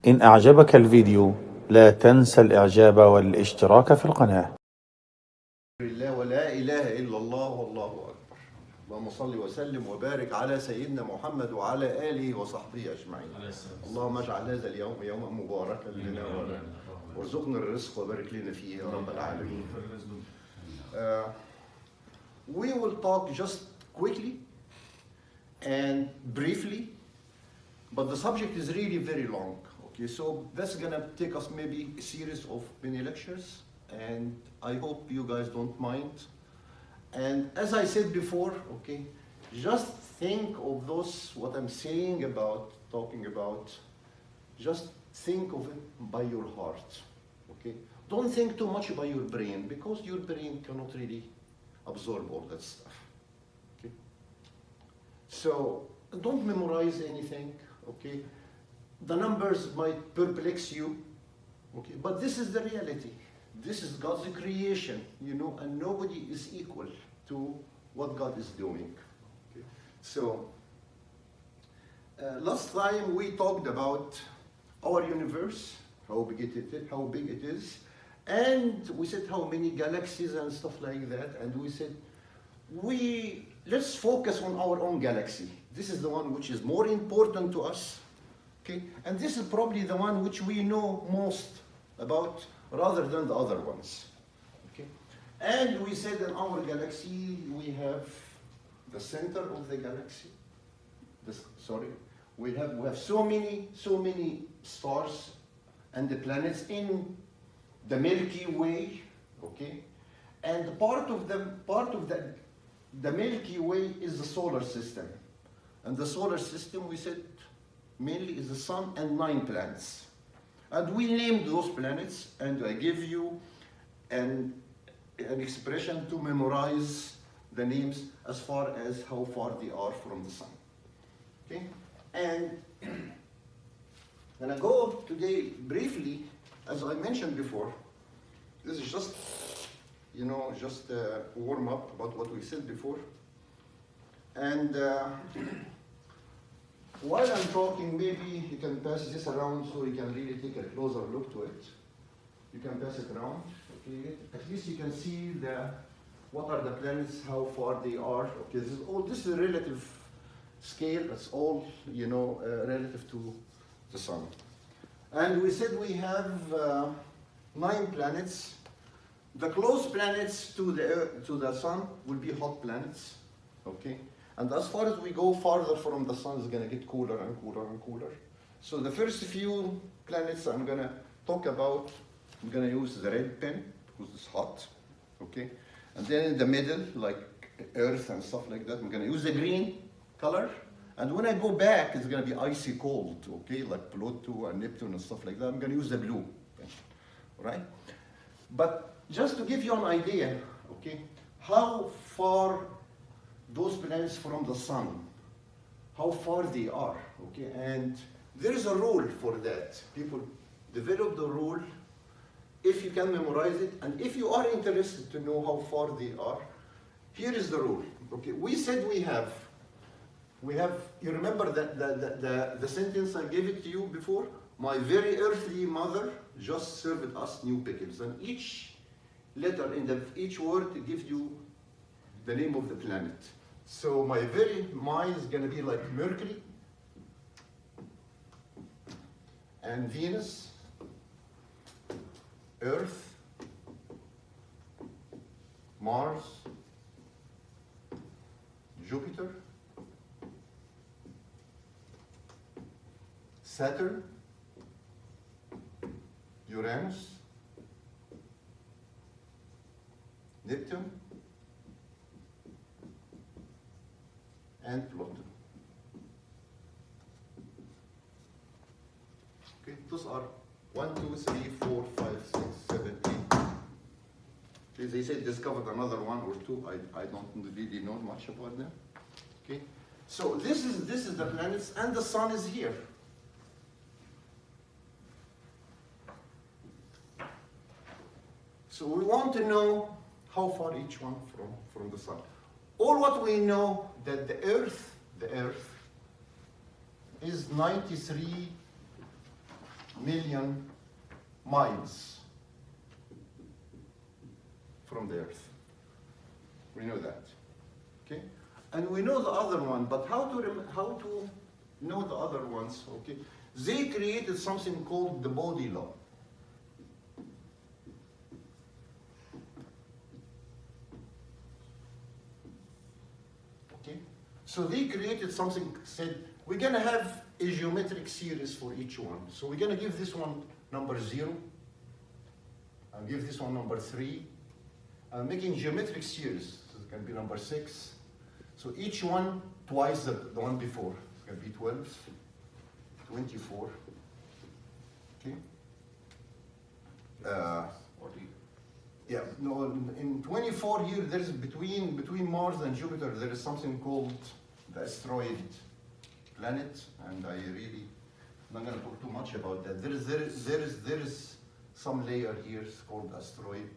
إن أعجبك الفيديو لا تنسى الإعجاب والاشتراك في القناة. لله ولا إله إلا الله والله أكبر. اللهم صل وسلم وبارك على سيدنا محمد وعلى آله وصحبه أجمعين. اللهم اجعل هذا اليوم يوما مباركا لنا وارزقنا الرزق وبارك لنا فيه يا رب العالمين. We will talk just quickly and briefly, but the subject is really very long. Okay, so that's gonna take us maybe a series of mini lectures, and I hope you guys don't mind. And as I said before, okay, just think of those, what I'm saying about, talking about, just think of it by your heart, okay? Don't think too much by your brain, because your brain cannot really absorb all that stuff, okay? So don't memorize anything, okay? The numbers might perplex you, okay? But this is the reality. This is God's creation, you know, and nobody is equal to what God is doing. Okay? So, last time we talked about our universe, how big it is, and we said how many galaxies and stuff like that, and we said, let's focus on our own galaxy. This is the one which is more important to us, okay? And this is probably the one which we know most about, rather than the other ones, okay? And we said in our galaxy, we have the center of the galaxy. We have so many stars and the planets in the Milky Way, okay? And part of the Milky Way is the solar system. And the solar system, we said, mainly is the sun and 9 planets. And we named those planets, and I give you an expression to memorize the names as far as how far they are from the sun. Okay? And I'm gonna go today briefly, as I mentioned before. This is just, you know, just a warm up about what we said before. And while I'm talking, maybe you can pass this around so you can really take a closer look to it. You can pass it around, okay? At least you can see what are the planets, how far they are. Okay, this is a relative scale. It's all, you know, relative to the sun. And we said we have 9 planets. The close planets to the sun will be hot planets, okay? And as far as we go farther from the sun, it's going to get cooler and cooler and cooler. So the first few planets I'm going to talk about, I'm going to use the red pen because it's hot, okay? And then in the middle, like Earth and stuff like that, I'm going to use the green color. And when I go back, it's going to be icy cold, okay? Like Pluto and Neptune and stuff like that. I'm going to use the blue pen, right? But just to give you an idea, okay, how far those planets from the sun, how far they are, okay? And there is a rule for that. People develop the rule if you can memorize it, and if you are interested to know how far they are, here is the rule, okay? We said we have, you remember the sentence I gave it to you before? My very earthly mother just served us new pickles, and each letter in each word gives you the name of the planet. So mine is going to be like Mercury and Venus, Earth, Mars, Jupiter, Saturn, Uranus, Neptune, and Pluto. Okay, those are 1, 2, 3, 4, 5, 6, 7, 8. Okay, they said discovered another 1 or 2. I don't really know much about them. Okay, so this is the planets, and the sun is here. So we want to know how far each one from the sun. All what we know that the Earth is 93 million miles from the Earth. We know that, okay? And we know the other one, but how to know the other ones, okay? They created something called the body law. Okay? So they created something, said, we're gonna have a geometric series for each one. So we're gonna give this one number 0, and give this one number 3. I'm making geometric series, so it can be number 6. So each one twice the one before. It's gonna be 12, 24. Okay. Yeah, no, in 24 here, there's between Mars and Jupiter, there is something called the asteroid planet, and I really, I'm not gonna talk too much about that. There is some layer here called asteroid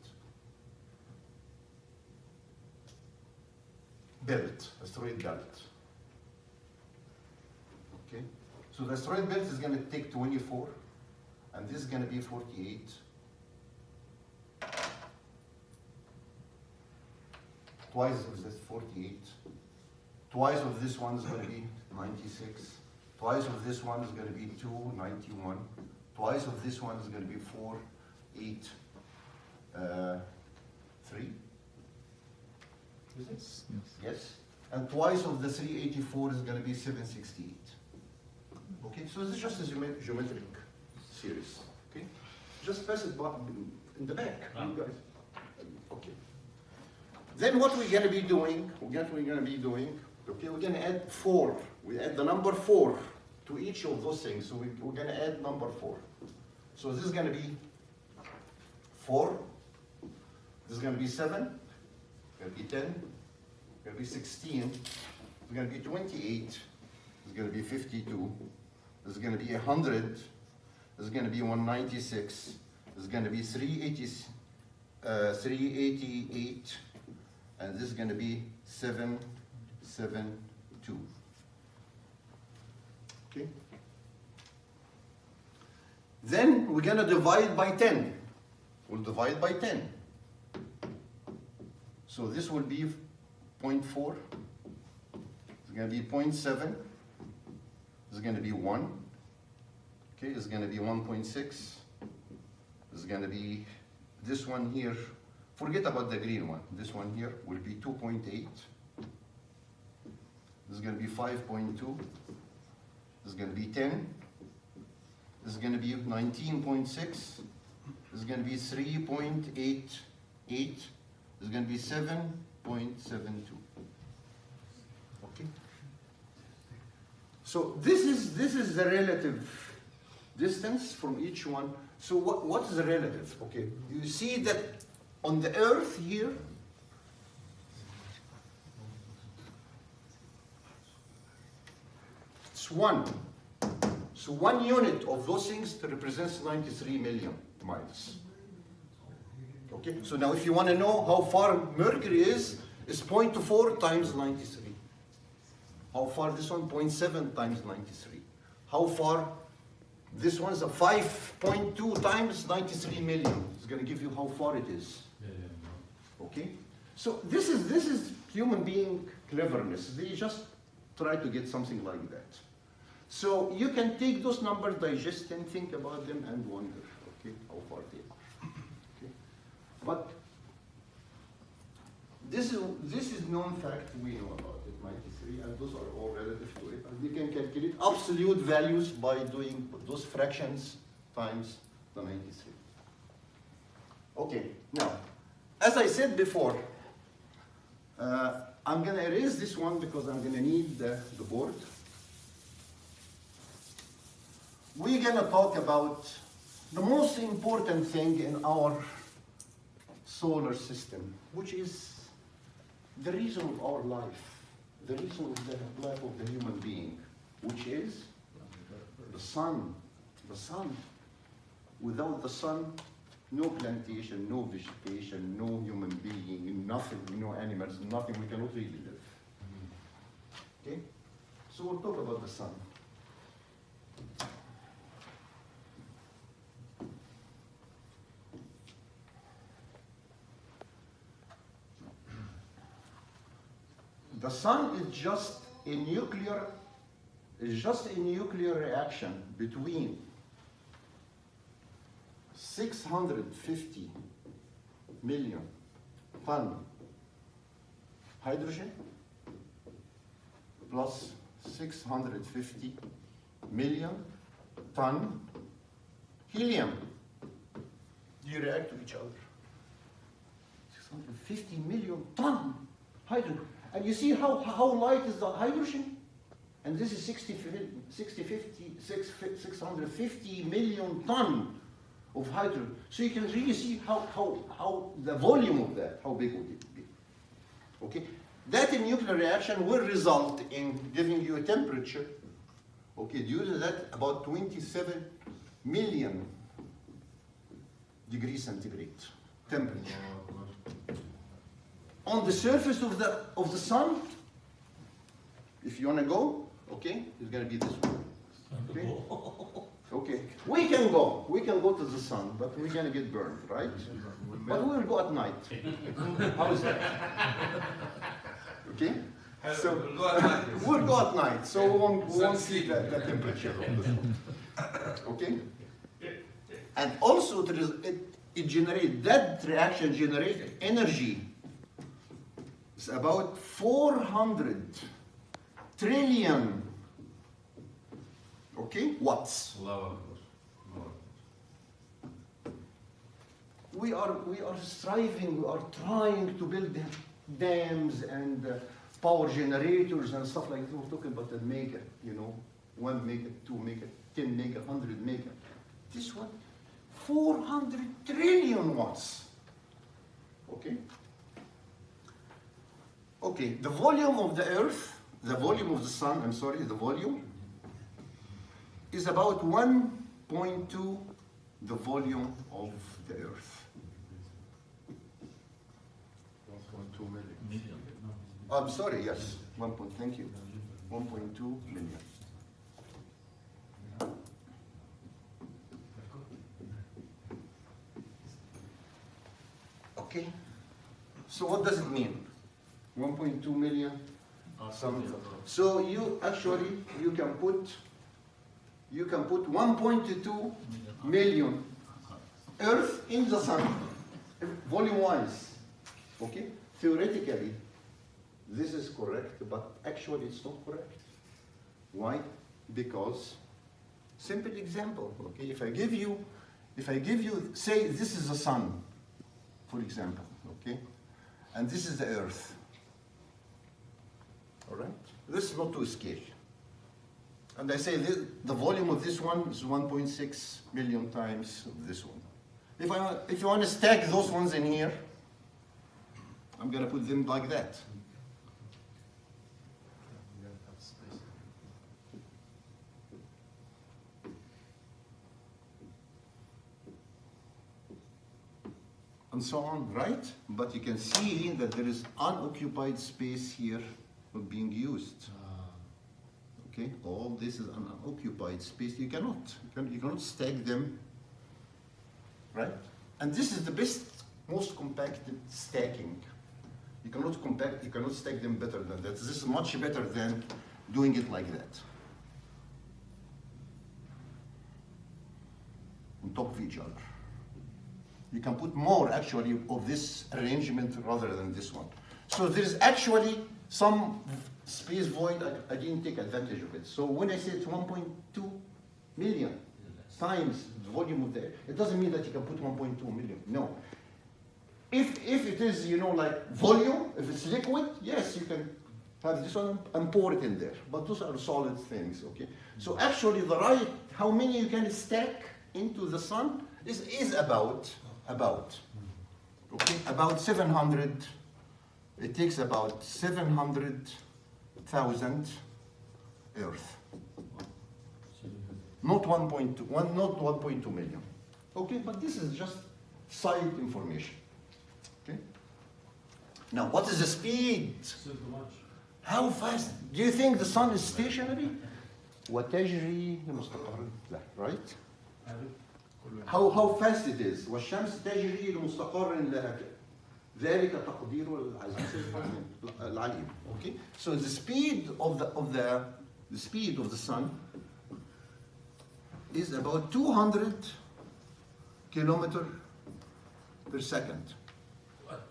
belt, asteroid belt. Okay, so the asteroid belt is gonna take 24, and this is gonna be 48. Twice of this 48. Twice of this one is going to be 96. Twice of this one is going to be 2, 91. Twice of this one is going to be 4, 8, 3. Is it? Yes. Yes. And twice of the 384 is going to be 768. Okay, so this is just a geometric series. Okay, just press it in the back, you guys. Okay. Then what we're going to be doing, okay, we're going to add 4. We add the number 4 to each of those things. So we're going to add number 4. So this is going to be 4. This is going to be 7. It's going to be 10. It's going to be 16. It's going to be 28. It's going to be 52. This is going to be 100. This is going to be 196. This is going to be 388. And this is going to be 772. Okay. Then we're going to divide by 10. We'll divide by 10. So this will be 0.4. It's going to be 0.7. This is going to be 1. Okay, this is going to be 1.6. This is going to be this one here. Forget about the green one. This one here will be 2.8. This is going to be 5.2. This is going to be 10. This is going to be 19.6. This is going to be 3.88. This is going to be 7.72. Okay. So this is the relative distance from each one. So what is the relative? Okay. You see that on the Earth here, it's 1. So 1 unit of those things represents 93 million miles. Okay, so now if you want to know how far Mercury is, it's 0.4 times 93. How far this one? 0.7 times 93. How far this one is? 5.2 times 93 million. It's going to give you how far it is. Okay, so this is human being cleverness. They just try to get something like that. So you can take those numbers, digest them, think about them, and wonder, okay, how far they are. Okay, but this is known fact. We know about it, 93, and those are all relative to it. And we can calculate absolute values by doing those fractions times the 93. Okay, now. As I said before, I'm going to erase this one because I'm going to need the board. We're going to talk about the most important thing in our solar system, which is the reason of our life, the reason of the life of the human being, which is the sun. The sun. Without the sun, no plantation, no vegetation, no human being, nothing, no animals, nothing, we cannot really live. Okay? So we'll talk about the sun. The sun is just a nuclear reaction between 650 million ton hydrogen plus 650 million ton helium. They react to each other. 650 million ton hydrogen. And you see how light is the hydrogen? And this is 650 million ton of hydrogen. So you can really see how the volume of that, how big would it be. Okay? That nuclear reaction will result in giving you a temperature, okay, due to that about 27 million degrees centigrade temperature. On the surface of the sun, if you want to go, okay, it's going to be this one. Okay? Okay. We can go to the sun, but we're going to get burned, right? But we will go at night. How is that? Okay? So we'll go at night, so we won't see the temperature of the sun. Okay? And also that reaction generates energy. It's about 400 trillion, okay, watts. We are striving, we are trying to build dams and power generators and stuff like that. We're talking about the mega, 1 mega, 2 mega, 10 mega, 100 mega. This one, 400 trillion watts. Okay? Okay, the volume of the Earth, the volume of the sun, the volume, is about 1.2 the volume of the Earth. 1.2 million. I'm sorry, yes. Thank you. 1.2 million. Okay. So what does it mean? 1.2 million. So you can put 1.2 million Earth in the sun, volume-wise. Okay? Theoretically, this is correct, but actually it's not correct. Why? Because, simple example, okay? If I give you, say this is the sun, for example, okay? And this is the Earth. All right? This is not to scale. And I say the volume of this one is 1.6 million times this one. If you want to stack those ones in here, I'm going to put them like that. And so on, right? But you can see that there is unoccupied space here being used. Okay, all this is an unoccupied space. You cannot stack them, right? And this is the most compacted stacking. You cannot stack them better than that. This is much better than doing it like that, on top of each other. You can put more actually of this arrangement rather than this one. So there is actually some space void. I didn't take advantage of it. So when I say it's 1.2 million times the volume of the air, it doesn't mean that you can put 1.2 million. No. If it is, like volume, if it's liquid, yes, you can have this one and pour it in there. But those are solid things, okay? So actually how many you can stack into the sun is about 700. It takes about 700,000 Earth. Not 1.2 million. Okay, but this is just side information. Okay. Now, what is the speed? How fast? Do you think the sun is stationary? وتجري لمستقر له, right? How fast it is. والشمس تجري لمستقر لها. ذلك تقدير العزيز العليم. Okay, so the speed of the sun is about 200 kilometers per second. What?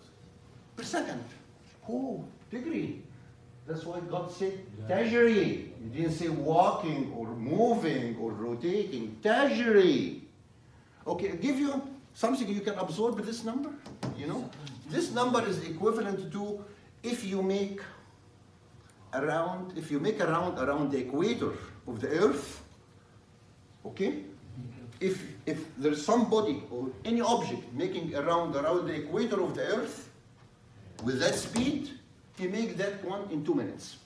Per second. Oh, degree. That's why God said tajri. He didn't say walking or moving or rotating. Tajri. Okay, I'll give you something you can absorb this number. You know, this number is equivalent to if you make a round around the equator of the Earth. Okay, if there's somebody or any object making a round around the equator of the Earth with that speed, he make that one in 2 minutes.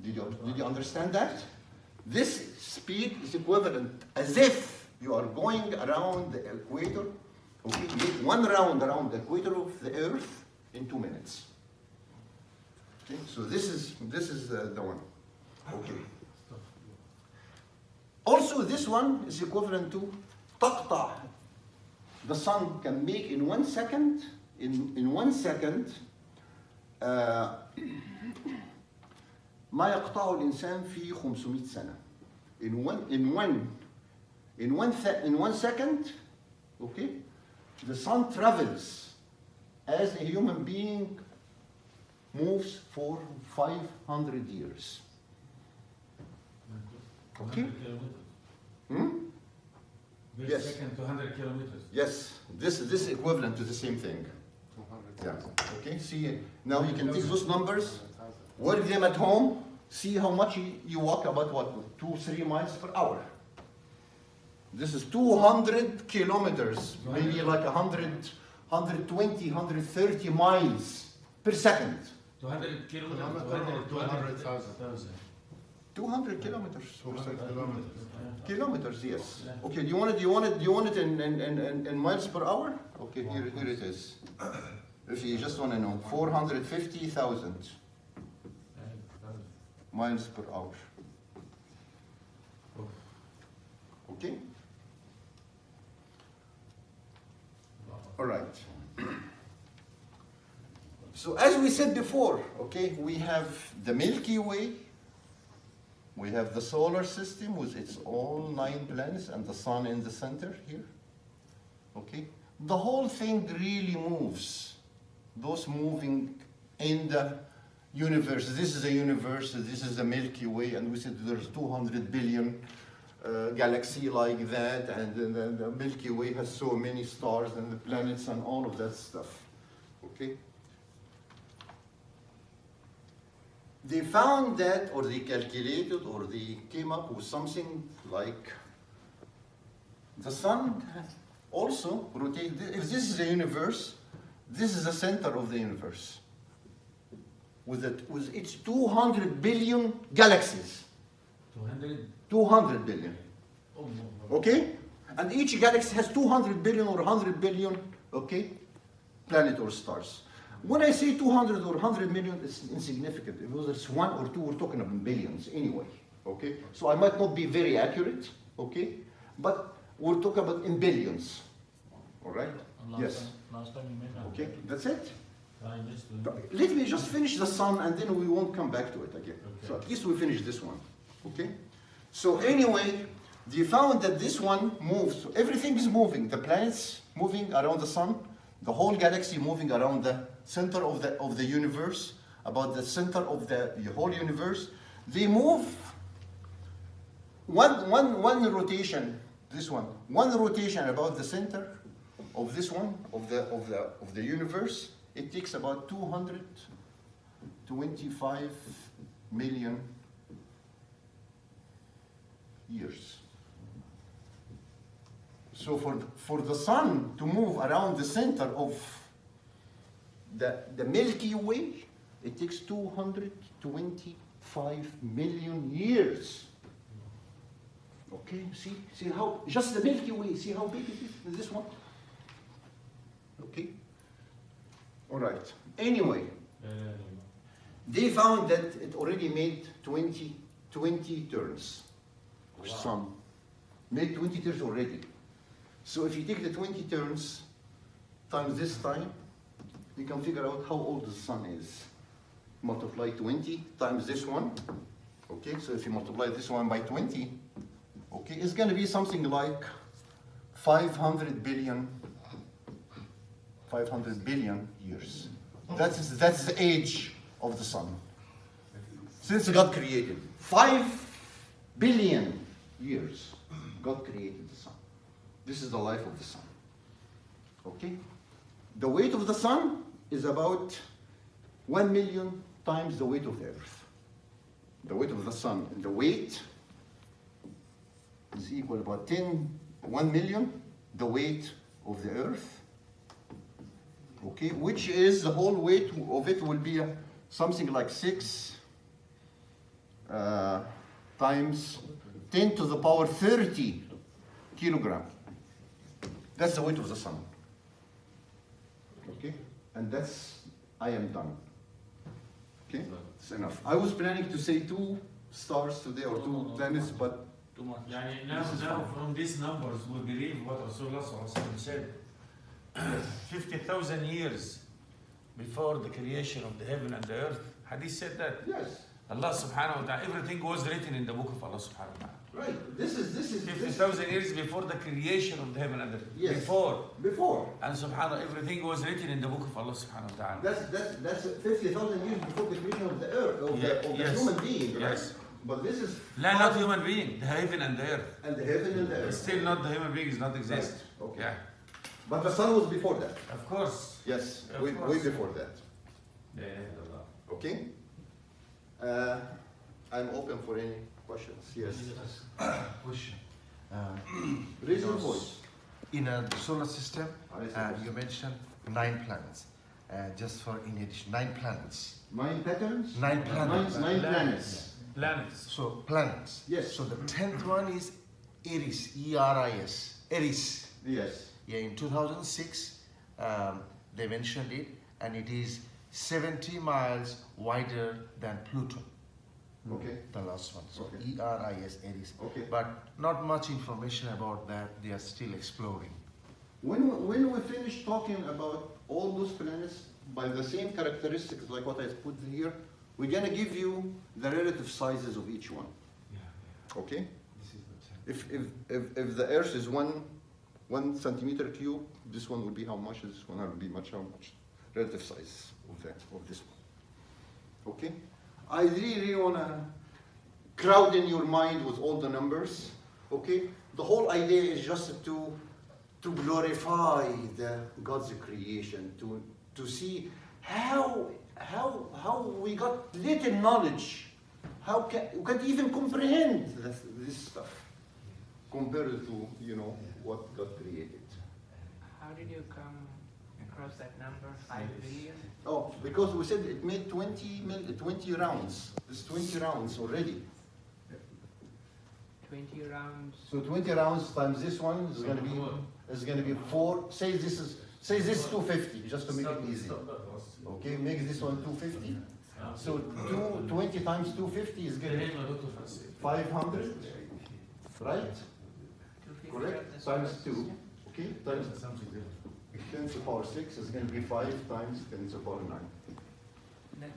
Did you understand that? This speed is equivalent as if you are going around the equator. Okay, make one round around the equator of the Earth in 2 minutes. Okay, so this is the one. Okay. Also, this one is equivalent to taqta. The sun can make in 1 second. In 1 second, ما يقطعه الإنسان في 500 سنة. In one second, okay, the sun travels as a human being moves for 500 years. Okay? Yes. Second, 200 kilometers. Yes, this is equivalent to the same thing. 200. Yeah. Okay. See, now you can take those numbers, work them at home. See how much you walk, about what, 2-3 miles per hour. This is 200 kilometers, maybe like 100, 120, 130 miles per second. 200 kilometers. 200,000. 200 kilometers. 200 kilometers. Kilometers, yes. Okay, do you want it in miles per hour? Okay, here it is. If you just want to know, 450,000 miles per hour. Okay? All right. So as we said before, okay, we have the Milky Way. We have the solar system with its all 9 planets and the sun in the center here. Okay? The whole thing really moves. Those moving in the universe. This is a universe, this is the Milky Way, and we said there's 200 billion galaxies like that, and the Milky Way has so many stars and the planets and all of that stuff. Okay? They found that, or they calculated, or they came up with something like the sun also rotates. If this is a universe, this is the center of the universe with its 200 billion galaxies. 200? 200 billion. Oh, no. Okay? And each galaxy has 200 billion or 100 billion, okay, planet or stars. When I say 200 or 100 million, it's insignificant. If it's 1 or 2, we're talking about billions anyway. Okay? So I might not be very accurate, okay? But we're talking about in billions. All right? Yes. Last time you made that. Okay, that's it. I missed it. Let me just finish the sun and then we won't come back to it again. Okay. So at least we finish this one. Okay? So anyway, they found that this one moves. So everything is moving. The planets moving around the sun, the whole galaxy moving around the center of the universe, about the center of the whole universe. They move one rotation, this one rotation about the center of this one of the universe. It takes about 225 million years. So for the sun to move around the center of the Milky Way, it takes 225 million years. Okay, see how, just the Milky Way, see how big it is, this one? Okay, all right. Anyway, they found that it already made 20 turns. Sun made 20 turns already. So if you take the 20 turns times this time, you can figure out how old the sun is. Multiply 20 times this one. Okay, so if you multiply this one by 20, okay, it's going to be something like 500 billion years. That's the age of the sun. Since God created 5 billion years, God created the sun. This is the life of the sun. Okay? The weight of the sun is about 1 million times the weight of the earth. The weight of the sun and the weight is equal about 1 million the weight of the earth. Okay, which is the whole weight of it will be something like 6 times 10 to the power 30 kilogram. That's the weight of the sun. Okay, and I am done. Okay, it's enough. I was planning to say 2 stars today or 2 planets, but Too much. Now from these numbers, we believe what Rasulullah said. 50,000 years before the creation of the heaven and the earth, Hadith said that. yes, Allah subhanahu wa ta'ala, everything was written in the book of Allah subhanahu wa ta'ala. right. This is 50,000 years before the creation of the heaven and the earth. Yes. Before. And subhanAllah, everything was written in the book of Allah subhanahu wa ta'ala. That's 50,000 years before the creation of the earth, of the Yes. human being, right? Yes. But this is Not human being, the heaven and the earth. and the heaven and the earth. Still not the human beings not exist. Right. Okay. Yeah, But the sun was before that. of course. Yes, Of way course. before that. Okay. I'm open for any questions. Yes. Question. Raise your voice. In the solar system, Raise your voice. you mentioned 9 planets. Just for in addition, 9 planets. 9 patterns. 9 planets. Nine planets. Planets. So planets. Yes. So the 10th one is Eris, E-R-I-S. Eris. Yes. Yeah, in 2006, they mentioned it, and it is 70 miles wider than Pluto. Okay. The last one. So Okay. E-R-I-S, Eris. Okay. But not much information about that. They are still exploring. When we finish talking about all those planets by the same characteristics like what I put here, we're gonna give you the relative sizes of each one. Okay? This is the 10th. If the Earth is one centimeter cube, this one will be how much? This one will be how much? Relative size of this one. Okay? I really wanna crowd in your mind with all the numbers. Okay? The whole idea is just to glorify God's creation, to see how we got little knowledge, how we can't even comprehend this stuff compared to what God created. How did you come across that number, 5 billion? Oh, because we said it made 20 rounds. There's 20 rounds already. 20 rounds. So 20 rounds times this one is going to be 4. Say this is 250, just to make it easy. Okay, make this one 250. So 20 times 250 is going to be 500, right? 250 Correct? of the Times solar 2. system? Okay, times 10 to the power 6 is going to be 5 times 10 to the power 9.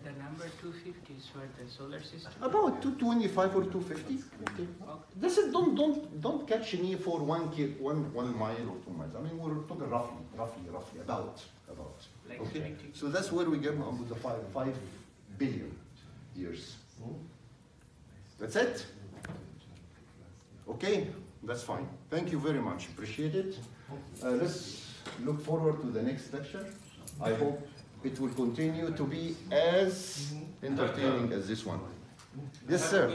The number 250 is for the solar system? About 225 or 250. Okay. This is don't catch me for 1 mile or 2 miles. I mean we're talking roughly about. Like Okay. 20. So that's where we get on with the 5 billion years. That's it. Okay, that's fine. Thank you very much. Appreciate it. Let's look forward to the next lecture. I hope it will continue to be as entertaining as this one. Yes, sir.